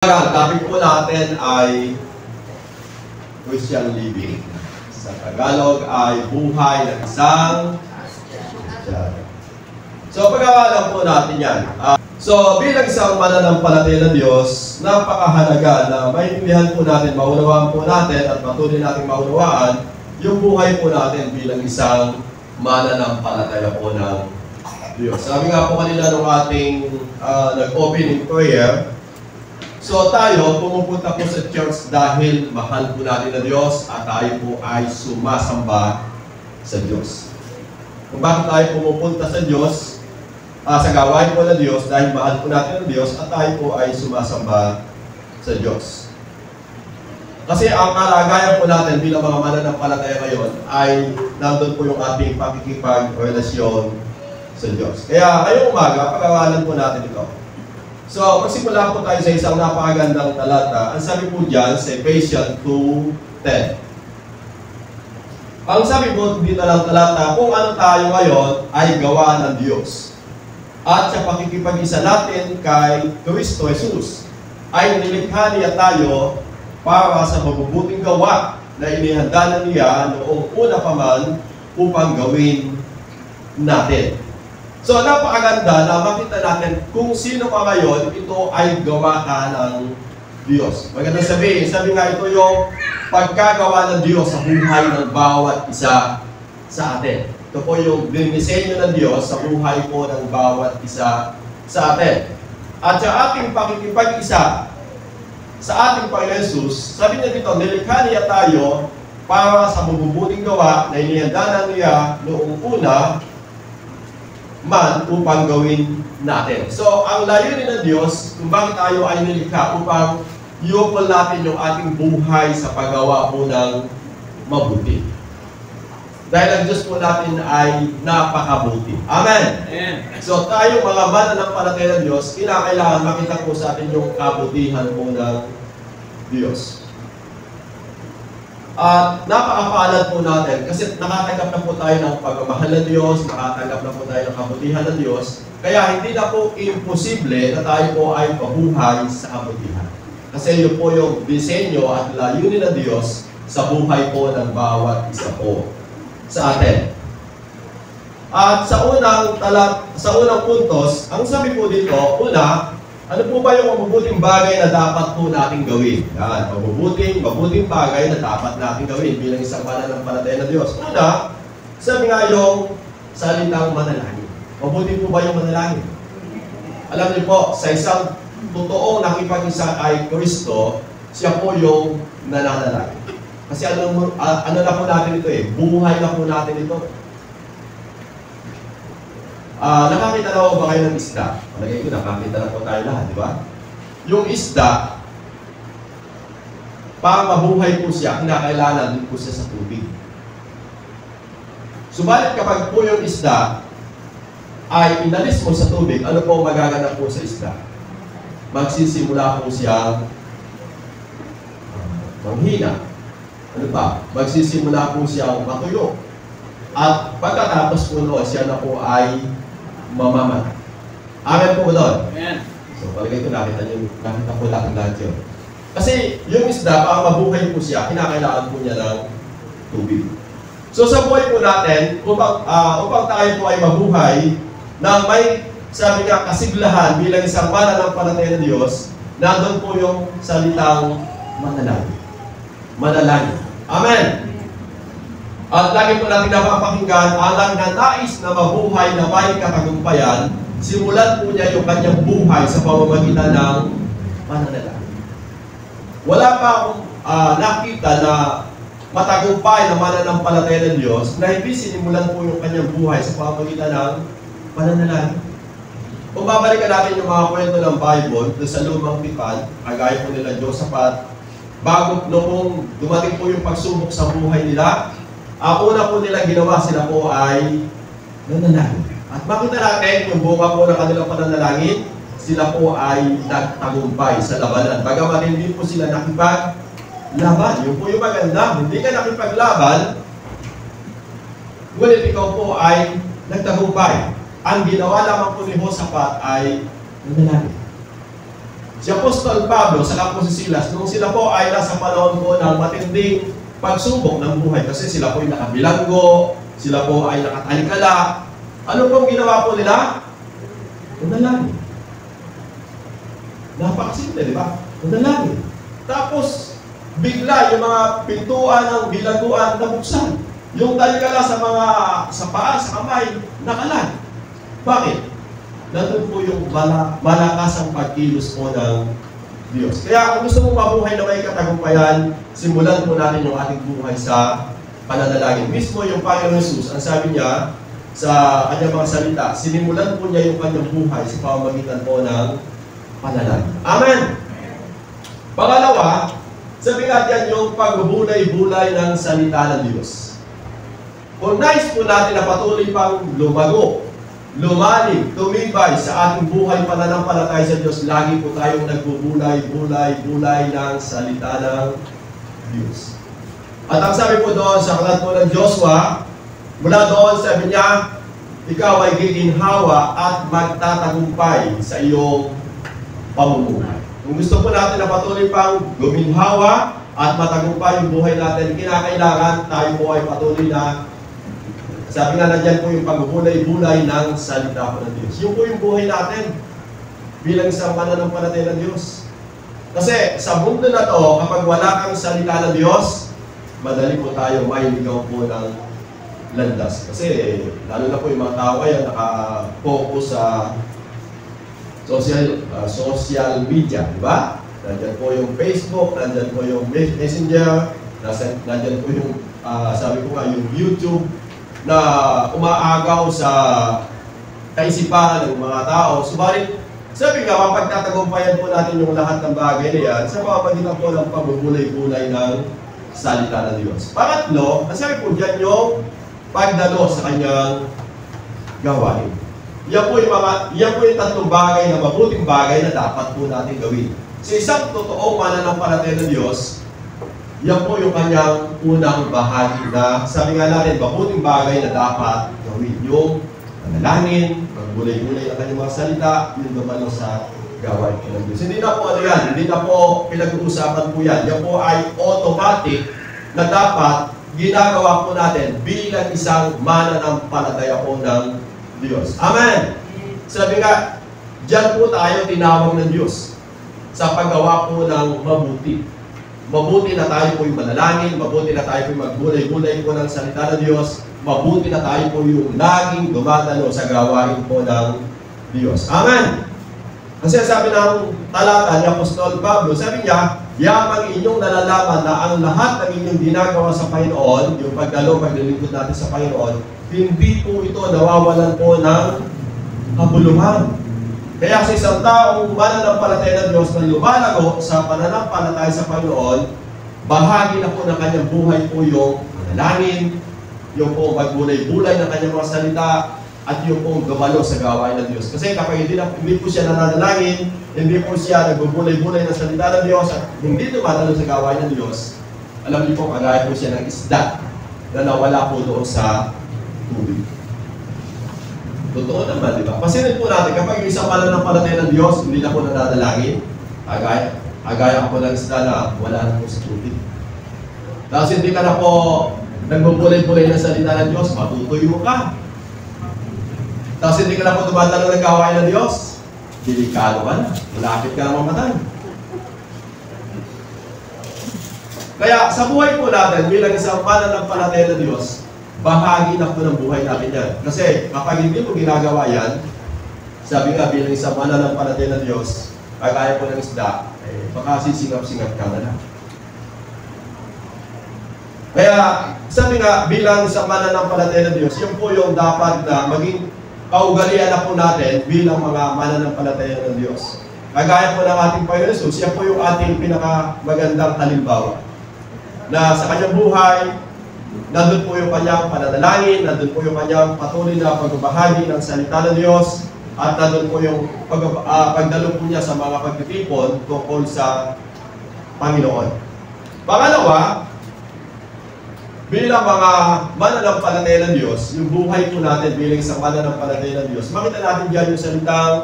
Ang topic po natin ay Christian living. Sa Tagalog ay buhay ng isang Christian. So pag-aaralan po natin yan. So bilang isang mananampalataya ng Diyos, napakahalaga na maintindihan po natin, maunawaan po natin at patuloy natin maunawaan yung buhay po natin bilang isang mananampalataya po ng Diyos. Sabi nga po kanila nung ating nag-opening prayer, so tayo, pumupunta po sa church dahil mahal po natin na Diyos at tayo po ay sumasamba sa Diyos. Kung bakit tayo pumupunta sa Diyos, sa gawain po ng Diyos, dahil mahal po natin ang Diyos at tayo po ay sumasamba sa Diyos. Kasi ang kalagayan po natin bilang mga mananampalataya ngayon ay nandun po yung ating pakikipag-relasyon sa Diyos. Kaya ngayong umaga, pag-awalan po natin ito. So, magsimula po tayo sa isang napakagandang talata. Ang sabi po dyan sa Ephesians 2:10. Ang sabi po dito ng talata, kung ano tayo ngayon ay gawa ng Diyos. At sa pakikipag-isa natin kay Kristo Jesus, ay nilikha niya tayo para sa mabubuting gawa na inihanda na niya noong una pa man upang gawin natin. So, napakaganda na makita natin kung sino pa ngayon, ito ay gawa ka ng Diyos. Magandang sabihin, sabi nga ito yung pagkagawa ng Diyos sa buhay ng bawat isa sa atin. Ito po yung dinisenyo ng Diyos sa buhay po ng bawat isa sa atin. At sa ating pakikipag-isa sa ating Panginoon Jesus, sabi niya dito, nilikha niya tayo para sa mabubuting gawa na inihanda na niya noong una man upang gawin natin. So, ang layunin ng Diyos, kung bakit tayo ay nilikha, upang iukol natin yung ating buhay sa paggawa po ng mabuti. Dahil ang Diyos po natin ay napakabuti. Amen! Amen. So, tayo mga mananampalataya ng Diyos, kinakailangan makita po sa atin yung kabutihan po ng Diyos. At napakapaalad po natin kasi nakatanggap na po tayo ng pagmamahal ng Diyos, nakatanggap na po tayo ng kabutihan ng Diyos, kaya hindi na po imposible na tayo po ay mabuhay sa kabutihan. Kasi yun po yung disenyo at layunin ng Diyos sa buhay po ng bawat isa po sa atin. At sa unang puntos, ang sabi po dito, una, ano po ba yung mabubuting bagay na dapat po natin gawin? Yan, mabubuting bagay na dapat natin gawin bilang isang mananampalataya ng Diyos. Una, sabi nga yung salitang manalangin. Mabuti po ba yung manalangin? Alam niyo po, sa isang totoong nakipag-isa kay Kristo, siya po yung nananalangin. Kasi ano na po natin ito eh, buhay na po natin ito. Nakakita na ba kayo ng isda? Malagay ko, nakakita na po tayo lahat, di ba? Yung isda, para mabuhay po siya, kinakailangan din po siya sa tubig. Subalit kapag po yung isda ay inalis mo sa tubig, ano po magaganap po sa isda? Magsisimula po siyang manghina. Ano pa? Magsisimula po siyang matuyo. At pagkatapos po noon, siya na po ay mamamatay. Amen po doon? Amen. So, palagay ko nakita po lahat yun. Kasi yung isda, para mabuhay po siya, kinakailangan po niya ng tubig. So, sa buhay po natin, upang tayo po ay mabuhay, na may, sabi nga, kasiglahan bilang isang mananampalataya ng Diyos, nandun po yung salitang manalangin. Manalangin. Amen. At lagi po natin napapakinggan, ang nais na mabuhay na may katagumpayan, simulan po niya yung kanyang buhay sa pamamagitan ng pananalangin. Wala pa akong nakita na matagumpay na mananampalataya ng Diyos na hindi sinimulan po yung kanyang buhay sa pamamagitan ng pananalangin. Kung babalikan natin yung mga kwento ng Bible sa lumang tipan, kagaya po nila Josaphat, bago noong dumating po yung pagsubok sa buhay nila, una po nilang ginawa, sila po ay nanalangin. At makita natin yung bunga po ng kanilang pananalangin, sila po ay nagtagumpay sa labanan. Bagaman hindi po sila nakipaglaban. Yung po yung maganda, hindi ka nakipaglaban, ngunit ikaw po ay nagtagumpay. Ang ginawa lamang po ni Josaphat ay nanalangin. Si Apostol Pablo, saka po si Silas, nung sila po ay nasa panahon po ng matinding pagsubok ng buhay, kasi sila po ay nakabilanggo, sila po ay nakatalikala. Ano pong ginawa po nila? Manalangin. Napakasimple, di ba? Manalangin. Tapos, bigla yung mga pintuan ng bilangguan nabuksan. Yung talikala sa paa, sa kamay, nakalan. Bakit? Nandun po yung malakas ang pagkilos po ng Diyos. Kaya kung gusto mong mabuhay na may katagumpayan, simulan po natin yung ating buhay sa pananalangin. Mismo yung Panginoon Jesus, ang sabi niya sa kanyang mga salita, sinimulan po niya yung kanyang buhay sa pamamagitan po ng panalangin. Amen! Pangalawa, sabi natin yung pagbubulay-bulay ng salita ng Diyos. Kung nais po natin na patuloy pang lumago, lumalim, tumibay sa ating buhay pananampalataya sa Diyos, lagi po tayong nagbubulay-bulay ng salita ng Diyos. At ang sabi po doon sa aklat po ng Joshua, mula doon sabi niya, ikaw ay giginhawa at magtatagumpay sa iyong pamumuhay. Kung gusto po natin na patuloy pang guminhawa at matagumpay yung buhay natin, kinakailangan tayo po ay patuloy na, sabi nga nandiyan po yung pagbubulay-bulay ng salita po ng Diyos. Yung po yung buhay natin bilang isang mananampalataya ng Diyos. Kasi sa mundo na to, kapag wala kang salita ng Diyos, madali po tayo mailigaw po ng landas. Kasi lalo na po yung mga tao ngayon naka-focus sa social media, di ba? Nandiyan po yung Facebook, nandiyan po yung Messenger, nandiyan po yung, sabi ko nga, yung YouTube, na umaagaw sa kaisipan ng mga tao. Subalit, sabi nga, mapagtatagumpayan po natin yung lahat ng bagay na yan sa pamamagitan po ng pagbubulay-bulay ng salita ng Diyos. Pangatlo, sabi po dyan yung pagdalo sa kanyang gawain. Yan po yung tatlong bagay na mabuting bagay na dapat po natin gawin. Sa isang totoong mananampalataya ng Diyos, yan po yung kanyang unang bahagi na sabi nga natin, mabuting bagay na dapat gawin. Yung manalangin, magbulay-bulay ang kanyang mga salita, yung dumalo sa gawain ko ng Diyos. Hindi na po ano yan, hindi na po pinag-uusapan po yan. Yan po ay automatic na dapat ginagawa po natin bilang isang mananampalataya po ng Diyos. Amen! Sabi nga, dyan po tayo tinawag ng Diyos sa paggawa po ng mabuti. Mabuti na tayo po yung manalangin, mabuti na tayo po yung magbulay-bulay po ng salita ng Diyos, mabuti na tayo po yung laging dumadalo sa gawain po ng Diyos. Amen! Kasi sabi ng talata ni Apostol Pablo, sabi niya, yamang inyong nalalaman na ang lahat ng inyong ginagawa sa Panginoon, yung pagdalo, paglilingkod natin sa Panginoon, hindi po ito nawawalan po ng kabuluhan. Kaya sa isang taong mananampalataya ng Diyos na lumalago sa pananampalataya sa Panginoon, bahagi na po ng kanyang buhay po yung manalangin, yung po magbulay-bulay ng kanyang mga salita, at yung po gumalo sa gawain ng Diyos. Kasi kapag hindi po siya nananalangin, hindi po siya nagbubulay-bulay ng salita ng Diyos, at hindi dumadalo sa gawain ng Diyos, alam niyo po, kagaya po siya ng isda na nawala po doon sa tubig. Totoo naman, di ba? Pansinin po natin, kapag yung isang mananampalataya ng Diyos, hindi na po nananalangin, agaya po ng isda na wala na po sa tubig. Tapos hindi ka na po nagbubulay-bulay ng salita ng Diyos, matutuyo ka. Tapos hindi ka na po dumadalo ng gawain ng Diyos, delikado ka na, malapit ka na mamatay. Kaya sa buhay po natin, bilang isang mananampalataya ng Diyos, bahagi na po ng buhay natin yan. Kasi kapag hindi mo ginagawa yan, sabi nga bilang isang mananampalataya ng Diyos, kagaya po ng isda, baka sisingap-singap ka na lang. Kaya sabi nga bilang isang mananampalataya ng Diyos, yun po yung dapat na maging kaugalian na po natin bilang mga mananampalataya ng Diyos. Kagaya po ng ating Panginoon Jesus, siya po yung ating pinakamagandang halimbawa. Na sa kanyang buhay, nandun po yung kanyang pananalangin, nandun po yung kanyang patuloy na pagbabahagi ng salita ng Diyos, at nandun po yung pagdalo po niya sa mga pagtitipon tungkol sa Panginoon. Pangalawa, bilang mga mananampalataya ng Diyos, yung buhay po natin bilang isang mananampalataya ng Diyos, makita natin dyan yung salitang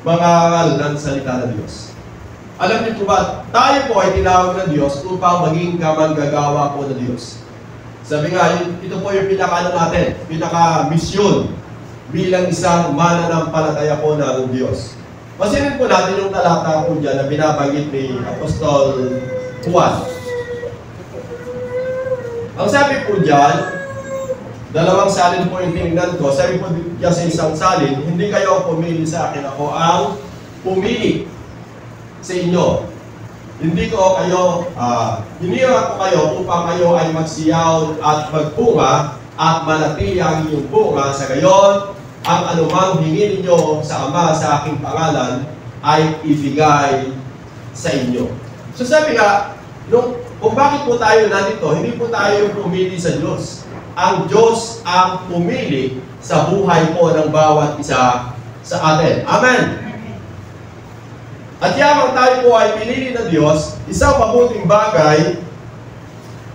mangangal ng salita ng Diyos. Alam niyo po ba, tayo po ay tinawag ng Diyos upang maging kamanggagawa po ng Diyos. Sabi nga, ito po yung pinaka-ano natin, pinaka-misyon bilang isang mananampalataya po ng Diyos. Masinin po natin yung talata po dyan na binabanggit ni Apostol Juan. Ang sabi po dyan, dalawang salin po yung tinignan ko. Sabi po dyan sa isang salin, hindi kayo pumili sa akin, ako ang pumili sa inyo. Hindi ko kayo, hinira ko kayo upang kayo ay magsiyaw at magpunga at manatili ang inyong bunga. Sa gayon, ang anumang hingin ninyo sa Ama sa aking pangalan ay ibigay sa inyo. So sabi nga, kung bakit po tayo nandito, hindi po tayo pumili sa Diyos. Ang Diyos ang pumili sa buhay po ng bawat isa sa atin. Amen! At yamang tayo po ay pinili ng Diyos, isang mabuting bagay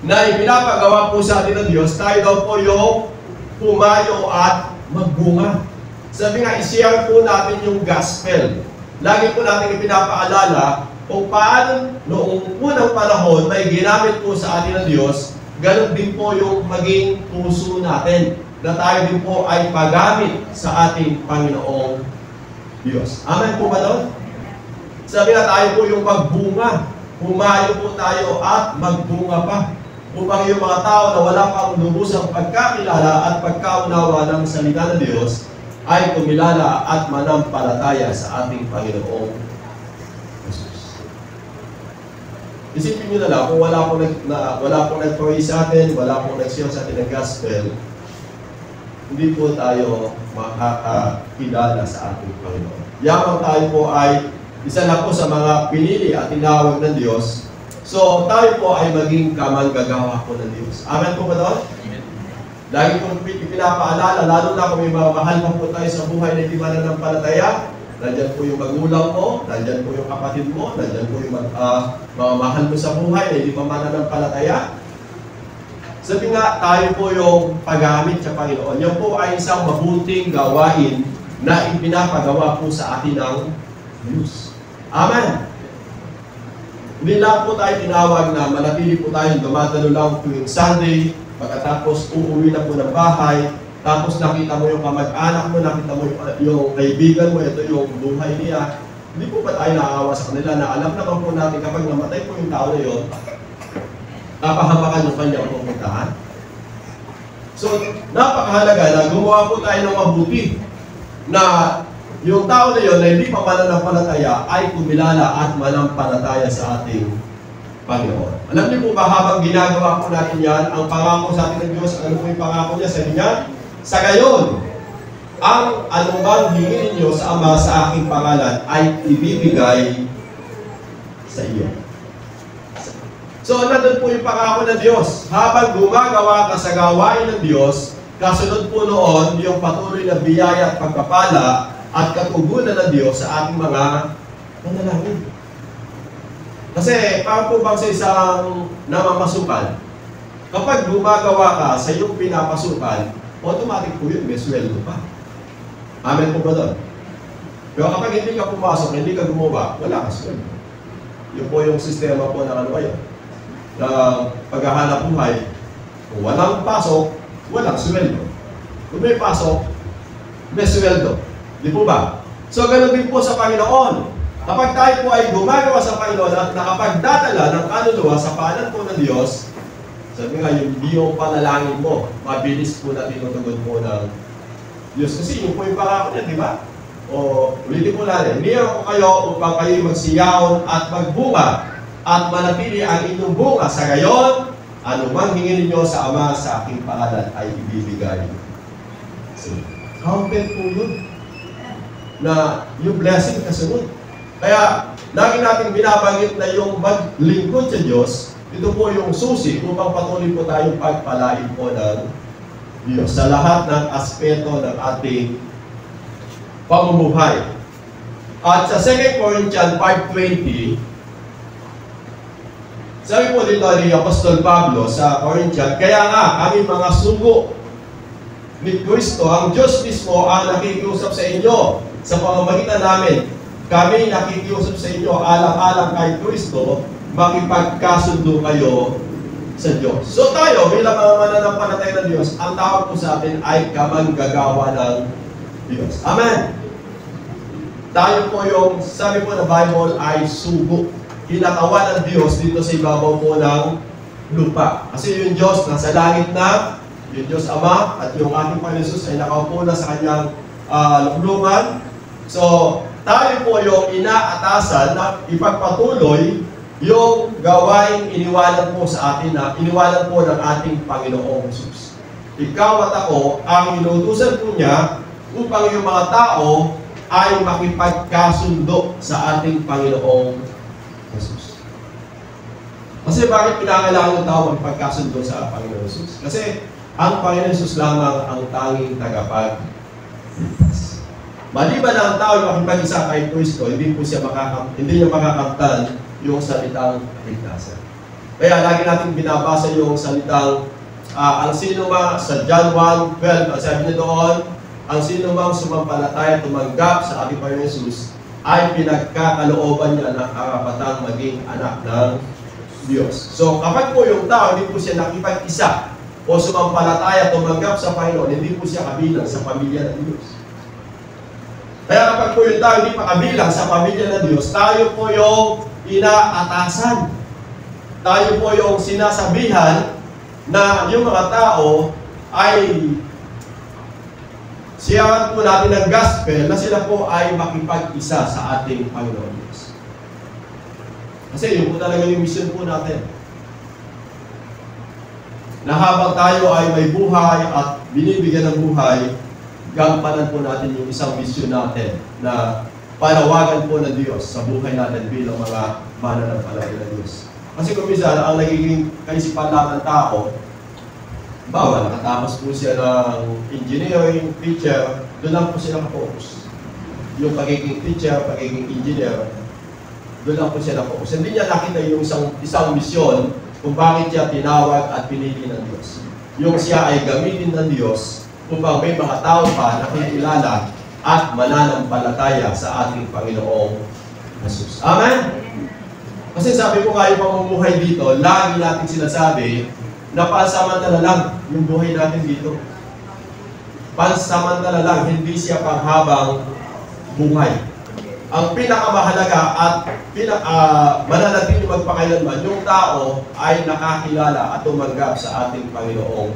na ipinapagawa po sa atin ng Diyos, tayo daw po yung pumayo at magbunga. Sabi nga, i-share po natin yung gospel. Lagi po natin ipinapaalala kung paano noong unang panahon may ginamit po sa atin ng Diyos, ganun din po yung maging puso natin na tayo din po ay pagamit sa ating Panginoong Diyos. Amen po ba doon? Sabi nga tayo po yung magbunga. Pumayo po tayo at magbunga pa. Upang yung mga tao na wala pang lubusang pagkakilala at pagkaunawa ng salita ng Diyos ay kumilala at manampalataya sa ating Panginoong Jesus. Isipin nyo na lang, kung wala pong nag-pray sa atin, wala pong nag-share sa atin ng gospel, hindi po tayo makakilala sa ating Panginoon. Yamang tayo po ay isa na po sa mga pinili at tinawag ng Diyos. So, tayo po ay maging kamanggagawa po ng Diyos. Amen po ba doon? Amen. Lagi pong pinapaalala, lalo na kung may mga mahal pa po tayo sa buhay na hindi mananampalataya, nandyan po yung magulang mo, nandyan po yung kapatid mo, nandyan po yung mga mahal mo sa buhay na hindi pa mananampalataya. Sabi nga, tayo po yung paggamit sa Panginoon. Yan po ay isang mabuting gawain na ipinapagawa po sa atin ng Diyos. Amen. Hindi lang po tayo tinawag na manatili po tayo dumadalo lang tuwing Sunday, pagkatapos uuwi na po ng bahay, tapos nakita mo yung kamag-anak mo, nakita mo yung kaibigan mo, ito yung buhay niya. Hindi po ba tayo naaawa sa kanila na alam naman po natin kapag namatay po yung tao na yun, napahamakan yung kanyang pupuntahan. So, napakahalaga na gumawa po tayo ng mabuti na yung tao na yun na hindi pa mananampalataya ay kumilala at manampalataya sa ating Panginoon. Alam niyo po ba habang ginagawa po natin yan, ang pangako sa atin ng Diyos, ano po yung pangako niya? Sabi niya, sa gayon, ang anumang hingin ninyo sa Ama sa aking pangalan ay ibibigay sa iyo. So, nandun po yung pangako ng Diyos. Habang gumagawa ka sa gawain ng Diyos, kasunod po noon yung patuloy na biyaya at pagpapala at katugunan ng Diyos sa ating mga manalangin. Kasi, paano po bang sa isang namamasukan, kapag gumagawa ka sa iyong pinapasukan, automatic po yun, may sweldo pa. Amen po ba doon? Pero kapag hindi ka pumasok, hindi ka gumawa, wala ka sweldo. Yun po yung sistema po ng ano kayo, na paghahanap buhay, kung walang pasok, walang sweldo. Kung may pasok, may sweldo. Di po ba? So, ganun din po sa Panginoon. Kapag tayo po ay gumagawa sa Panginoon at nakapagdadala ng kaluluwa sa paanan po ng Diyos, sabi nga, yung panalangin mo, mabilis po na tinutugon po ng Diyos. Kasi yung po yung pangako niya, di ba? O, ulitin po natin, niyo ko kayo upang kayo magsiyaw at magbunga at manatili ang inyong bunga. Sa gayon, anumang hingin ninyo sa Ama sa aking pangalan ay ibibigay. So, counted po yun na yung blessing kasunod. Kaya, lagi natin binabanggit na yung maglingkod sa Diyos, ito po yung susi upang patuloy po tayong pagpalain po ng Diyos sa lahat ng aspeto ng ating pamumuhay. At sa 2 Corinthians 5:20, sabi po dito ni Apostol Pablo sa Corinthians, kaya nga kami mga sugo ni Kristo, ang Diyos mismo ang nakikiusap sa inyo sa pamamagitan namin kami nakikiusap sa inyo, alang-alang kay Kristo, makipagkasundo kayo sa Diyos. So tayo, bilang mga mananampalataya ng Diyos, ang tawag po sa atin ay kamanggagawa ng Diyos. Amen! Tayo po yung, sabi po ng Bible, ay sugo. Kinakawan ng Diyos dito sa ibabaw po ng lupa. Kasi yung Diyos nasa langit na, yung Diyos Ama, at yung ating Panginoon Jesus ay nakaupo na sa kanyang lublungan. So, tayo po yung inaatasan na ipagpatuloy yung gawain iniwanan po sa atin na iniwanan po ng ating Panginoong Jesus. Ikaw at ako, ang inutusan po niya upang yung mga tao ay makipagkasundo sa ating Panginoong Jesus. Kasi bakit pinakailangan ng tao magpagkasundo sa Panginoong Jesus? Kasi ang Panginoong Jesus lamang ang tanging tagapagligtas. Maliban na ang tao yung makipag-isa kay Kristo, hindi niya makakamtan yung salitang ligtasan. Kaya lagi natin binabasa yung salitang ang sino man sa John 1:12, sabi niya doon, ang sino mang sumampalataya tumanggap sa ating Panginoon Jesus ay pinagkakalooban niya ng karapatang maging anak ng Diyos. So kapag po yung tao hindi po siya nakipag-isa o sumampalataya tumanggap sa Panginoon, hindi po siya kabilang sa pamilya ng Diyos. Kaya kapag po yung tao hindi pa kabilang sa pamilya ng Diyos, tayo po yung inaatasan. Tayo po yung sinasabihan na yung mga tao ay siyahan po natin ng gospel na sila po ay makipag-isa sa ating Panginoon Diyos. Kasi yun po talaga yung mission po natin. Na habang tayo ay may buhay at binibigyan ng buhay, gampanan po natin yung isang mission natin na panawagan po ng Diyos sa buhay natin bilang mga mananampalataya ng Diyos. Kasi kung minsan, ang nagiging kaisipan lang ng tao, bawa, nakatapos po siya ng engineering, teacher, doon lang po siya nakapokus. Yung pagiging teacher, pagiging engineer, doon lang po siya nakapokus. Hindi niya nakita yung isang misyon kung bakit siya tinawag at pinili ng Diyos. Yung siya ay gamitin ng Diyos upang may mga tao pa na kilala at mananampalataya sa ating Panginoong Jesus. Amen? Kasi sabi ko nga yung pamumuhay dito, lagi natin sinasabi na pansamantala lang yung buhay natin dito. Pansamantala lang, hindi siya panghabang buhay. Ang pinakamahalaga at mananatili magpakailanman, yung tao ay nakakilala at tumanggap sa ating Panginoong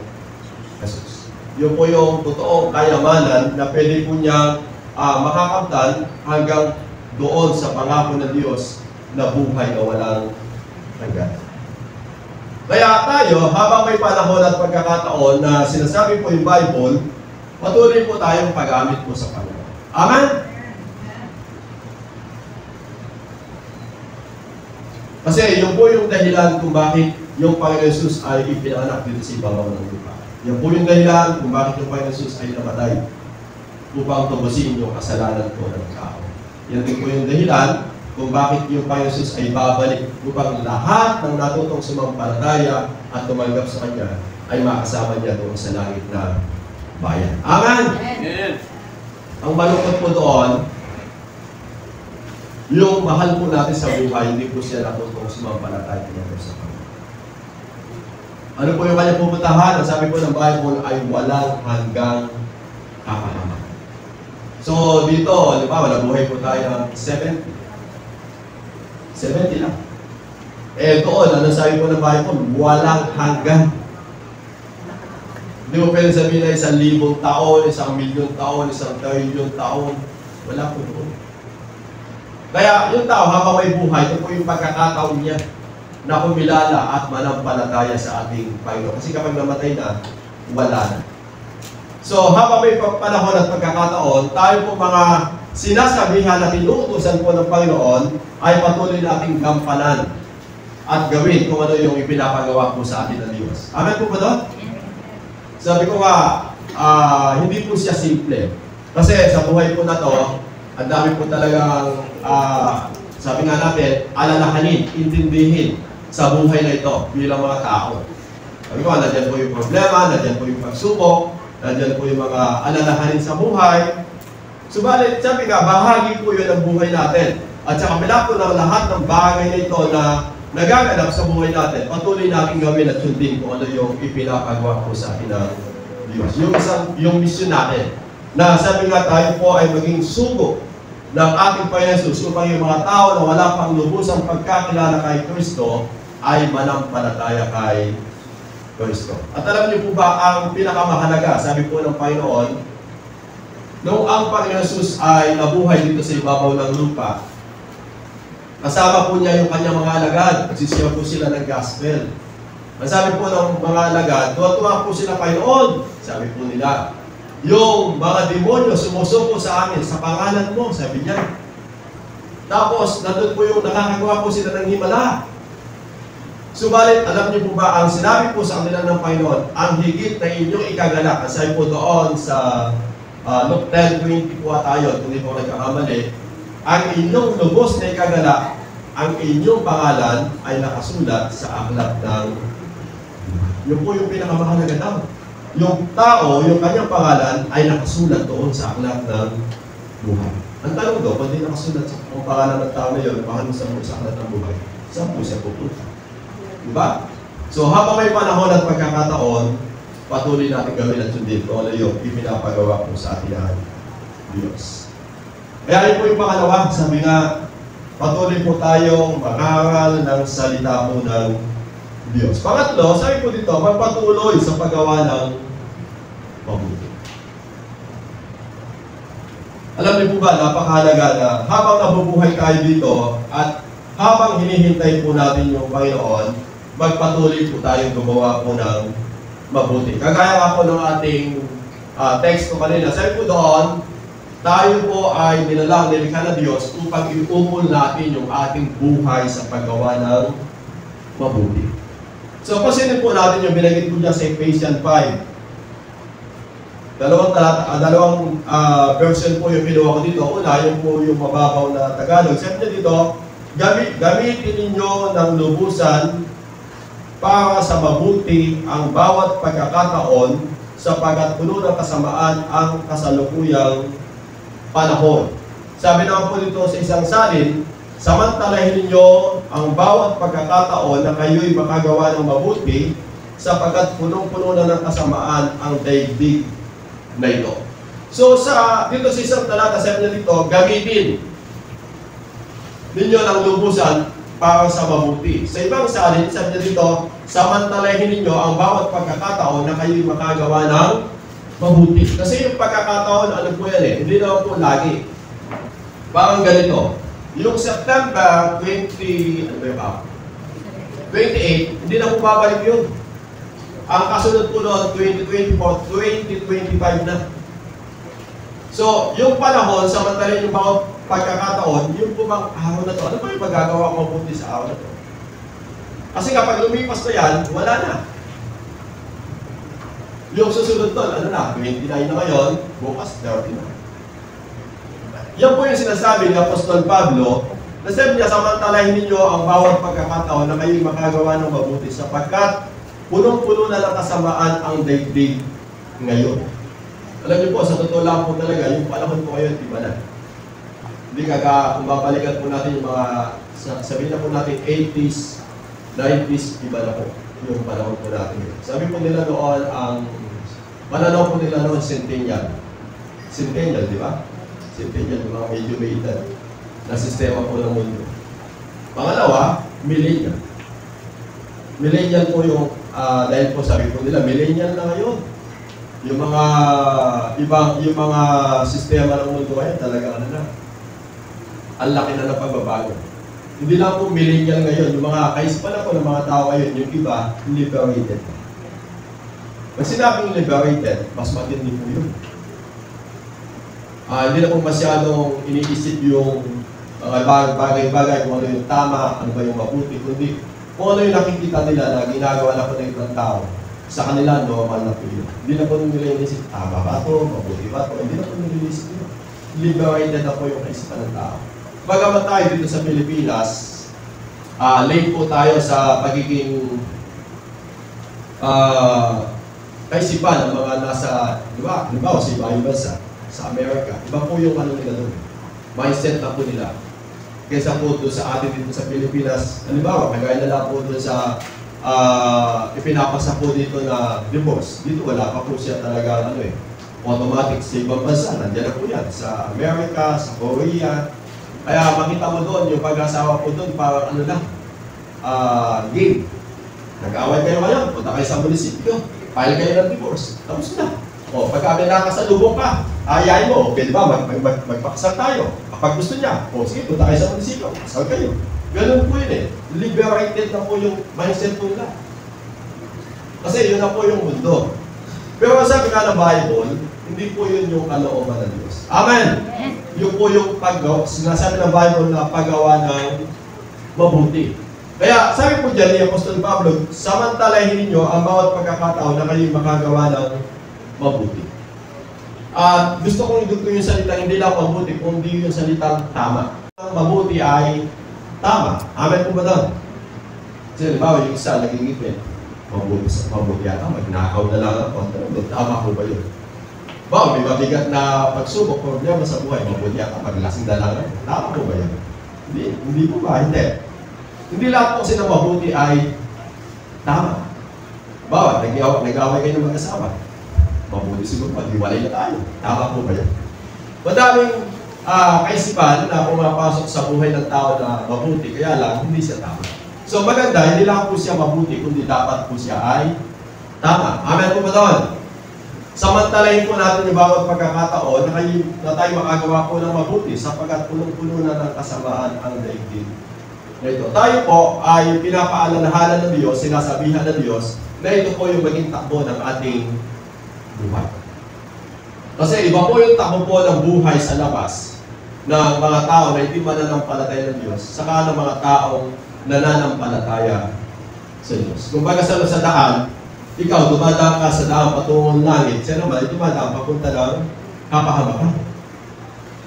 Jesus. Yun po yung totoong kayamanan na pwede po niyang makakamtan hanggang doon sa pangako ng Diyos na buhay na walang hanggan. Kaya tayo, habang may panahon at pagkakataon na sinasabi po yung Bible, patuloy po tayong paggamit po sa Panginoon. Amen? Kasi yun po yung dahilan kung bakit yung Panginoon Jesus ay ipinanganak dito sa ibabaw ng lupa. Yan po yung dahilan kung bakit yung Panginoon Jesus ay namatay upang tubusin yung kasalanan po ng tao. Yan din po yung dahilan kung bakit yung Panginoon Jesus ay babalik upang lahat ng natutong sumampalataya at tumanggap sa Kanya ay makasama niya doon sa langit na bayan. Amen! Amen. Ang malungkot po doon, yung mahal po natin sa buhay, hindi po siya natutong sumampalataya tumanggap sa Kanya. Ano po yung kanyang pupuntahan? Ang sabi po ng Bible ay walang hanggang kapalaman. So dito, di ba, nabuhay po tayo ng 70 lang. Doon, ano sabi po ng Bible? Walang hanggan. Hindi mo pwede sabihin na 1,000 taon, 1,000,000 taon, 1,000,000,000 taon. Wala po doon. Kaya yung tao habang may buhay, ito po yung pagkakataon niya na kumilala at manampalataya sa ating Panginoon. Kasi kapag namatay na, wala na. So, habang may panahon at pagkakataon, tayo po mga sinasabihan na tinuutusan po ng Panginoon ay patuloy nating gampanan at gawin kung ano yung ipinapagawa po sa atin ng Diyos. Amen po ba doon? Sabi ko nga, hindi po siya simple. Kasi sa buhay po na to, ang dami po talagang, sabi nga natin, alalahanin, intindihin sa buhay na ito bilang mga tao. Sabi ko, nandiyan po yung problema, nandiyan po yung pagsubok, nandiyan po yung mga alalahanin sa buhay. Subalit, sabi nga, bahagi po yun ang buhay natin. At sa kabila po ng lahat ng bagay na ito na nagaganap sa buhay natin, patuloy natin gawin at sundin kung ano yung ipinapagawa po sa atin ng Diyos. Yung mission natin, na sabi nga tayo po ay maging sugo ng ating Panginoon Jesus upang yung mga tao na wala pang lubusang pagkakilala kay Kristo ay manampalataya kay Kristo. At alam niyo po ba ang pinakamahalaga, sabi po ng Panginoon, nung ang Panginoon Jesus ay nabuhay dito sa ibabaw ng lupa, kasama po niya yung kanyang mga alagad, nagsisiyaw po sila ng gospel. Ang sabi po ng mga alagad, tuwa-tuwa po sila, Panginoon, sabi po nila, yung mga demonyo sumusuko sa amin sa pangalan mo, sabi niya. Tapos, nandun po yung nakakagawa po sila ng himala. Subalit, alam niyo po ba, ang sinabi po sa kanila ng Panginoon, ang higit na inyong ikagalak, sabi po doon sa Luke 10:20 po tayo, kung hindi po nagkakamali, ang inyong lubos na ikagalak, ang inyong pangalan ay nakasulat sa aklat ng yun po yung pinakamahalaga daw. Yung tao, yung kanyang pangalan ay nakasulat doon sa aklat ng buhay. Ang tanong daw, kung di nakasulat sa pangalan ng tao na yun, paano sa aklat ng buhay? Saan po siya pupunta? Diba? So habang may panahon at pagkakataon, patuloy natin gawin at sundin kung ano yung ipinapagawa po sa atin ng Diyos. Kaya yun po yung pangalawa, sabi nga, patuloy po tayong mag-aaral ng salita po ng Diyos. Pangatlo, sabi po dito, magpatuloy sa paggawa ng mabuti. Alam niyo po ba, napakahalaga na habang nabubuhay tayo dito at habang hinihintay po natin yung Panginoon, magpatuloy po tayong gumawa po ng mabuti. Kagaya nga po ng ating text ko kanina, sabi po doon, tayo po ay nilalang nilikha na Diyos upang iumol natin yung ating buhay sa paggawa ng mabuti. So, pasinin po natin yung binagit ko dyan sa Ephesians 5. Dalawang version po yung kinuha ko dito. Una, yung po yung mababaw na Tagalog. Sabi niya dito, gamitin ninyo ng lubusan para sa mabuti ang bawat pagkakataon sapagkat puno ng kasamaan ang kasalukuyang panahon. Sabi naman po dito sa isang salin, samantalahin ninyo ang bawat pagkakataon na kayo'y makagawa ng mabuti sapagkat punong-puno na ng kasamaan ang daigdig na ito. So, dito sa isang talata, sabi niya dito, gamitin ninyo ng lubusan para sa mabuti. Sa ibang salin, sabi niya dito, samantalahin ninyo ang bawat pagkakataon na kayo'y makagawa ng mabuti. Kasi yung pagkakataon, ano po yan eh, hindi naman po lagi. Parang ganito. Yung September 28, hindi na po babalik yun. Ang kasunod po noon, 2024, 2025 na. So, yung panahon, samantalin yung bawat pagkakataon, yung po bang araw na to, ano ba yung magagawa ko mabuti sa araw na to? Kasi kapag lumipas na yan, wala na. Yung susunod doon, ano na, 29 na ngayon, bukas 30 na. Yan po yung sinasabi ni Apostol Pablo, na sabi niya, samantalahin ninyo ang bawat pagkakataon na kayo'y makagawa ng mabuti sapagkat punong-puno na ng kasamaan ang daigdig ngayon. Alam niyo po, sa totoo lang po talaga, yung panahon po ngayon, iba na. Hindi kung babalikan po natin yung mga, sabihin na po natin 80s, 90s, iba na po yung panahon po natin. Sabi po nila noon, pananaw po nila noon, centennial. Centennial, di ba? Centennial, yung mga medyo may edad na sistema po ng mundo. Pangalawa, millennial. Millennial po yung, dahil po sabi po nila, millennial na ngayon. Yung mga sistema ng mundo ngayon, talaga ano na. Ang laki na ng pagbabago. Hindi lang po millennial ngayon, yung mga kaisipan po ng mga tao ngayon, yung iba, liberated. Pag sinabing liberated, mas matindi po yun. Hindi na po masyadong iniisip yung bagay-bagay, kung ano yung tama, ano ba yung mabuti, kundi kung ano yung nakikita nila na ginagawa na po ng ibang tao, sa kanila, normal na po yun. Hindi na po nila inisip, tama ba ito, mabuti ba ito, hindi na po nila inisip yun. Liberated na po yung kaisipan ng tao. Bagamat tayo dito sa Pilipinas, late po tayo sa pagiging kaisipan ng mga nasa, di ba, sa ibang bansa. sa Amerika, iba po yung ano nila doon. Mindset na po nila. Kaysa po doon sa atin dito sa Pilipinas, halimbawa, kagaya na lang po doon sa ipinapasa po dito na divorce. Dito wala pa po siya talaga automatic sa ibang bansa. Nandiyan na po yan. Sa Amerika, sa Korea. Kaya makita mo doon, yung pag-asawa po doon, parang game. Nag-away kayo ngayon, punta kayo sa munisipyo, file kayo ng divorce. Tapos na. O, pagka may nakasalubong ka, ayayin mo, pwede ba, magpakasal tayo. Kapag gusto niya, o sige, punta kayo sa munisipyo, kasal kayo. Ganun po yun eh. Liberated na po yung mindset po nila. Kasi yun na po yung mundo. Pero sabi nga ng Bible, hindi po yun yung kalooban ng Diyos. Amen! Yun po yung sinasabi ng Bible na paggawa ng mabuti. Kaya sabi po dyan ni Apostol Pablo, samantalahin ninyo ang bawat pagkakataon na kayo makagawa ng mabuti. At gusto kong idugtong yung salita, hindi lang mabuti, kundi yung salitang tama. Ang mabuti ay tama. Amen po ba doon? Kasi halimbawa yung isa nagigipin, mabuti yata, magnakaw na lang ako. Tama po ba yun? May mabigat na pagsubok, problema sa buhay, mabuti yata, maglasing na lang. Tama po ba yun? Hindi po ba? Hindi. Hindi lahat po kasi na mabuti ay tama. Nag-away kayo ng mag-asawa. Mabuti siguro, maghiwalay na tayo. Tama po ba yan? Madaming kaisipan na pumapasok sa buhay ng tao na mabuti, kaya lang hindi siya tama. So maganda, hindi lang po siya mabuti, kundi dapat po siya ay tama. Amen po ba doon? Samantalahin po natin yung bawat pagkakataon na tayo makagawa po ng mabuti sapagkat punong-puno na ng kasamaan ang daigdig. Ito. Tayo po ay pinapaalalahanan ng Diyos, sinasabihan ng Diyos na ito po yung maging takbo ng ating buhay. Kasi iba po yung takbo po ng buhay sa labas ng mga tao na hindi mananampalataya ng Diyos, saka ng mga taong nananampalataya sa Diyos. Kung baga sa daan, ikaw dumadaan ka sa daan patungong langit, siya naman dumadaan papunta ng kapahamakan.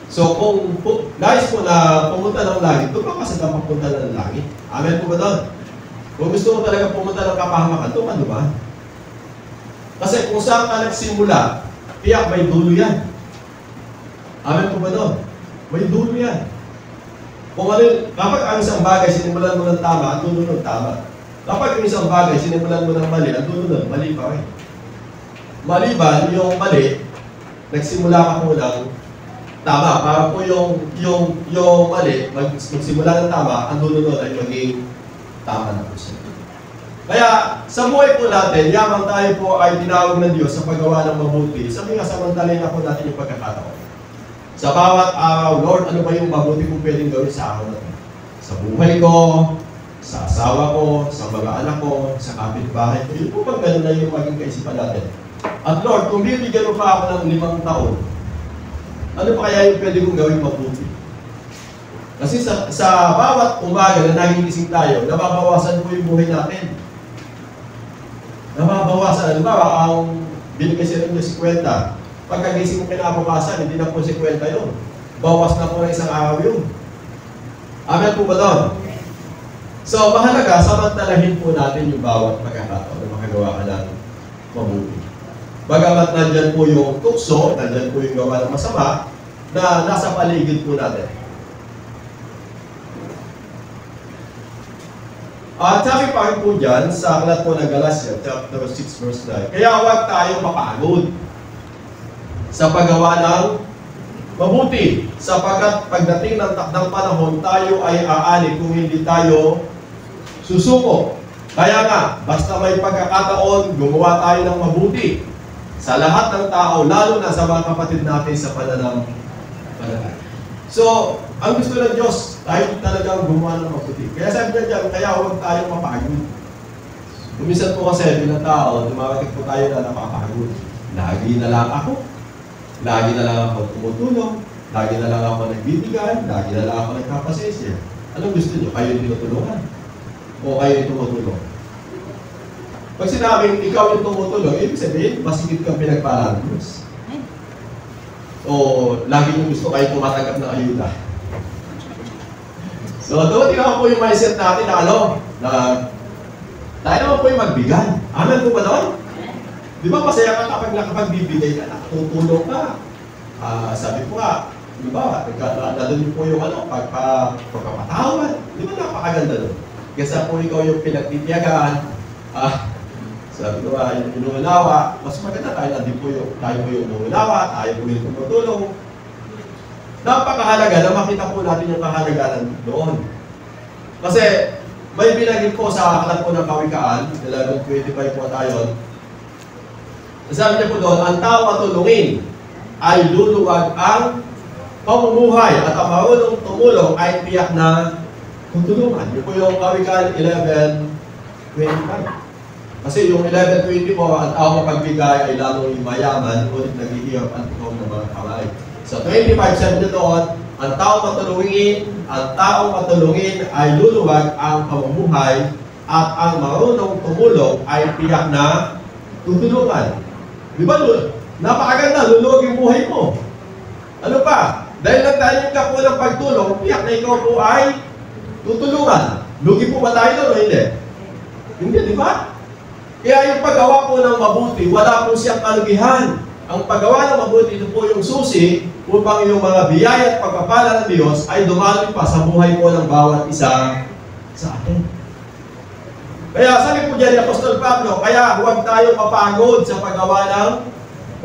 So kung nais mo na pumunta ng langit, doon ka sa daan papunta ng langit. Amen po ba doon? Kung gusto mo talaga pumunta ng kapahamakan, doon ka dumaan. Kasi kung saan ka nagsimula, tiyak may dulo yan. Amen po ba doon? May dulo yan. Kung kapag ang isang bagay, sinimulan mo ng tama, ang dulo ng tama. Kapag ang isang bagay, sinimulan mo ng mali, ang dulo ng mali pa rin. Maliban yung mali, nagsimula ka mo ng tama. Para po yung mali, magsimula ng tama, ang dulo nun ay maging tama na po siya. Kaya sa buhay po natin, yamang tayo po ay tinawag ng Diyos sa paggawa ng mabuti. Sabi nga, samantalin na po natin yung pagkakataon. Sa bawat araw, Lord, ano ba yung mabuti kong pwedeng gawin sa araw na ito? Sa buhay ko, sa asawa ko, sa mga anak ko, sa kapitbahay ko. Yun po bang ganun na yung maging kaisipan natin? At Lord, kung bibigyan mo pa ako ng 5 taon, ano pa kaya yung pwede kong gawin mabuti? Kasi sa bawat umaga na nagigising tayo, nababawasan po yung buhay natin. Nababawasan. Halimbawa, ang binigay siya rin niya 50. Pagkagising mo kinabukasan, hindi na po 50 yun. Bawas na po ng isang araw yun. Amen po ba doon? So, mahalaga, samantalahin po natin yung bawat pagkakataon na makagawa ka ng mabuti. Bagamat nandyan po yung tukso, nandyan po yung gawa ng masama, na nasa paligid po natin. At sabi pa rin po dyan, sa aklat po ng Galatia, chapter 6, verse 9, kaya huwag tayo mapagod sa paggawa ng mabuti, sapagkat pagdating ng takdang panahon, tayo ay aanig kung hindi tayo susuko. Kaya nga, basta may pagkakataon, gumawa tayo ng mabuti sa lahat ng tao, lalo na sa mga kapatid natin sa pananampalataya. So, ang gusto ng Diyos, tayo talagang gumawa ng mabuti. Kaya sabi niya dyan, kaya huwag tayong mapagod. Minsan po kasi, bilang tao, dumarating po tayo na napapagod. Lagi na lang ako. Lagi na lang ako tumutulong. Lagi na lang ako nagbibigay. Lagi na lang ako nagpapasensya. Anong gusto niyo? Kayo yung tinutulungan? O kayo yung tumutulong? Pag sinabing ikaw yung tumutulong, ibig sabihin, masigit kang pinagpalaan ng Diyos. O lagi nyo gusto kayo tumatanggap ng ayuda. So, doon tingnan po yung mindset natin na tayo naman po yung magbigay. Amen po ba doon? Di ba masaya ka kapag nakapagbibigay ka, nakatutulong ka. Sabi ko nga, di ba, nandun po yung pagpapatawad. Di ba napakaganda doon? Kesa po ikaw yung pinagtitiyagaan, sabi ko nga, yung inuunawa, mas maganda tayo po yung inuunawa, tayo po yung tumutulong. Napakahalaga na makita po natin yung kahalagahan doon. Kasi may binanggit po sa aklat po ng Kawikaan, 11:25 po tayo. Sabi niya po doon, ang tao matulungin ay luluwag ang pamumuhay at ang marunong tumulong ay tiyak na tutulungan. Yun po yung Kawikaan 11:25. Kasi yung 11:20 po, ang tao mapagbigay ay lalong mayaman, ngunit naghihirap ang tukom ng mga kamay. Sa 25, sabi niya doon, ang taong matulungin ay luluwag ang pamumuhay at ang marunong tumulong ay tiyak na tutulungan. Di ba, napakaganda, luluwag yung buhay mo. Ano pa? Dahil nagtanim ka po ng pagtulong, tiyak na ikaw po ay tutulungan. Lugi po ba tayo doon o hindi? Hindi, di ba? Kaya yung paggawa po ng mabuti, wala po siyang kalugihan. Ang paggawa ng mabuti, ito po yung susi upang yung mga biyaya at pagpapala ng Diyos ay dumaloy pa sa buhay po ng bawat isa sa atin. Kaya sabi po dyan ni Apostol Pablo, kaya huwag tayo mapagod sa paggawa ng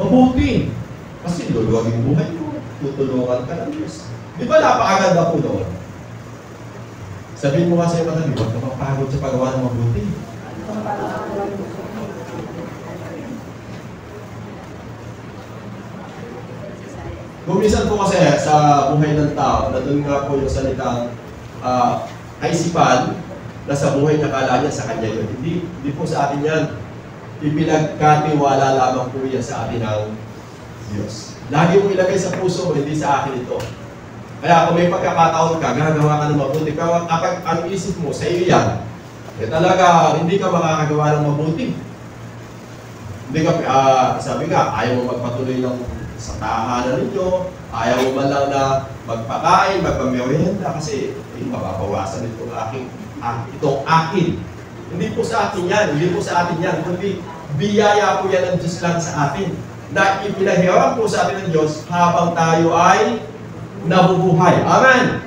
mabuti. Kasi luluwag yung buhay mo, tutulungan ka ng Diyos. Di ba napakaganda po doon? Sabihin mo nga sa'yo katabi, huwag ka mapagod sa paggawa ng mabuti. Kumisan po kasi sa buhay ng tao, na doon nga po yung salitang kaisipan na sa buhay niya, kala niya sa kanya yun. Hindi po sa atin yan. Ipinagkatiwala lamang po yan sa atin ng Diyos. Lagi mo ilagay sa puso mo, hindi sa akin ito. Kaya kung may pagkakataon ka, gagawa ka ng mabuti. Kapag ang isip mo, sa iyo yan, talaga hindi ka makakagawa ng mabuti. Hindi ka, sabi nga, ayaw mo magpatuloy sa tahanan ninyo, ayaw mo man lang na magpakain, magpamerienda, kasi mababawasan itong akin. Hindi po sa atin yan, kundi biyaya po yan ng Diyos lang sa atin, na ipinahirap po sa atin ng Diyos habang tayo ay nabubuhay. Amen!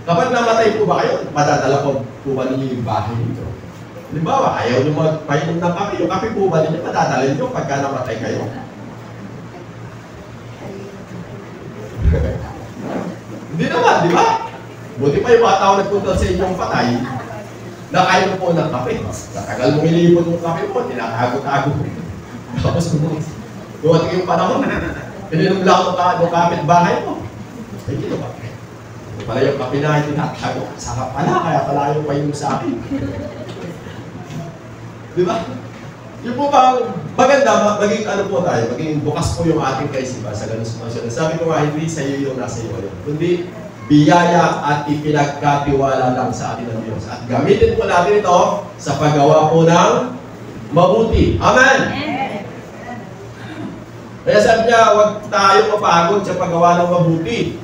Kapag namatay po ba kayo, madadala po ba ninyo yung bahay nito? Halimbawa, ayaw nyo magpainom ng kape, yung kape po ba ninyo, madadala nyo pagka namatay kayo? Hindi naman, di ba? Buti pa yung mga tao nagpunta sa inyong patay, na ayaw po ng kape. Natagal mong ilipon ng kape mo, tinatago-tago. Tapos dumating yung panahon, pininom lang ng kapit bahay mo. Ay, dito ba? Ito pala yung kape na tinatago. Sarap pala, kaya pala yung painom sa akin. Di ba? Yung po bang maganda, maging ano po tayo, maging bukas po yung ating kaisipan sa ganun sitwasyon. Sabi ko nga, hindi sa iyo yung nasa iyo yun, kundi biyaya at ipinagkatiwala lang sa atin ng Diyos. At gamitin po natin ito sa paggawa po ng mabuti. Amen! Kaya sabi niya, huwag tayo mapagod sa paggawa ng mabuti.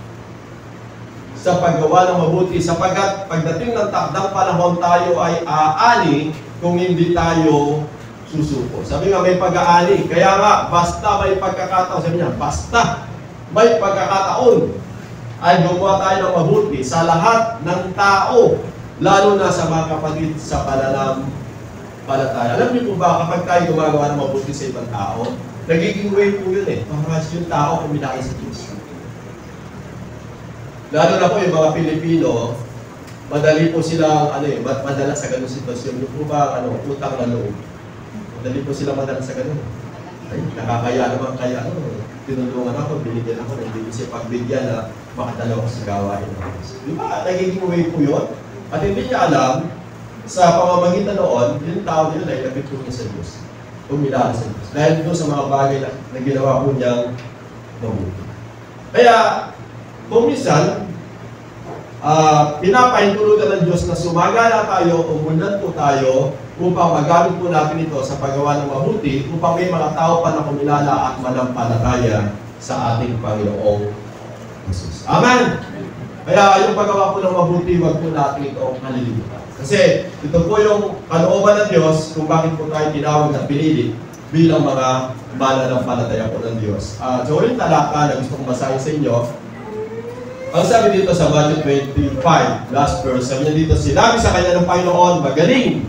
Sa paggawa ng mabuti, sapagkat pagdating ng takdang panahon tayo ay aani kung hindi tayo susuko. Sabi nga, may pag-aani. Kaya nga, basta may pagkakataon, sabi niya, basta may pagkakataon ay gumawa tayo ng mabuti sa lahat ng tao, lalo na sa mga kapatid sa pananampalataya. Alam niyo po ba, kapag tayo gumagawa ng mabuti sa ibang tao, nagiging way po yun para yung tao kumilain sa Diyos. Lalo na po yung mga Pilipino, madali po silang, madala sa ganung sitwasyon. Yung po ba, utang na loob. Madali po sila madala sa ganun. Ay, nakakaya naman kaya, tinulungan ako, binigyan ako, hindi siya pagbigyan na makadalaw ko sa gawain ng Diyos. Di ba, nagiging way po yun? At hindi niya alam, sa pamamagitan noon, yung tao nila ay nabit po niya sa Diyos. Umilala sa Diyos. Dahil doon sa mga bagay na ginawa po niyang mabuti. Kaya, kung minsan, pinapahintulutan ng Diyos na sumagala tayo, umunlad po tayo, upang magamit po natin ito sa paggawa ng mabuti, upang may mga tao pa na kumilala at manampalataya sa ating Panginoong Jesus. Amen! Kaya yung paggawa po ng mabuti, wag po natin ito kalilimutan. Kasi ito po yung kalooban ng Diyos kung bakit po tayo tinawag at pinili bilang mga mananampalataya po ng Diyos. So, yung talata na gusto kong basahin sa inyo, ang sabi dito sa Matthew 25, last verse, sabi niya dito, sinabi sa kanya ng Panginoon, magaling,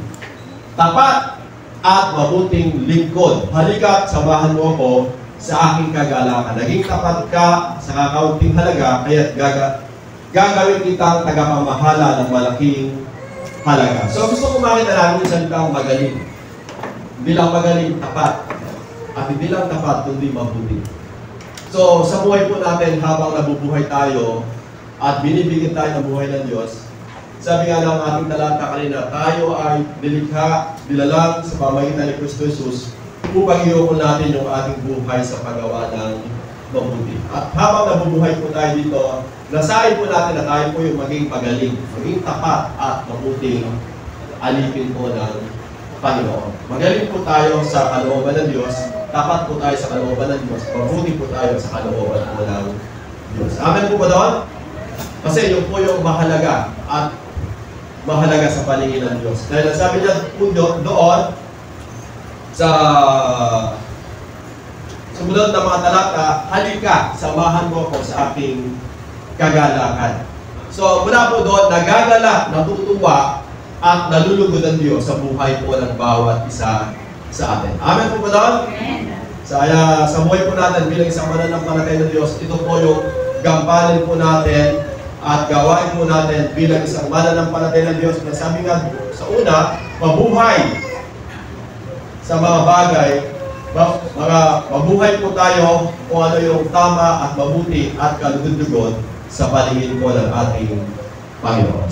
tapat, at mabuting lingkod. Halika't samahan mo ko sa aking kagalakan. Naging tapat ka sa kakaunting halaga, kaya't gagawin kitang tagapamahala ng malaking halaga. So gusto ko makita namin yung salitang magaling. Hindi lang magaling, tapat. At hindi lang tapat, kundi mabuti. So sa buhay po natin, habang nabubuhay tayo at binibigyan tayo ng buhay ng Diyos, sabi nga ng ating talata kanina, tayo ay nilikha, nilalang sa pamagitan ni Kristo Jesus upang iukol natin yung ating buhay sa paggawa ng mabuti. At habang nabubuhay po tayo dito, nasahin po natin na tayo po yung maging magaling, maging tapat at mabuting alipin po ng Panginoon. Magaling po tayo sa kalooban ng Diyos, tapat po tayo sa kalooban ng Diyos, mabuti po tayo sa kalooban po ng Diyos. Amen po ba doon? Kasi yun po yung mahalaga at mahalaga sa paningin ng Diyos. Dahil sabi niya po doon sa sumunod na mga talata, halika, samahan mo ako sa aking kagalakan. So mula po doon, nagagala, natutuwa, at nalulugod ang Diyos sa buhay po ng bawat isa sa atin. Amen po ba doon? Sa buhay po natin bilang isang mananampalataya ng Diyos, ito po yung gampanin po natin at gawain po natin bilang isang mananampalataya ng Diyos. Sabi nga sa una, mabuhay sa mga bagay, mabuhay po tayo kung ano yung tama at mabuti at kalugod-lugod sa paningin po ng ating Panginoon.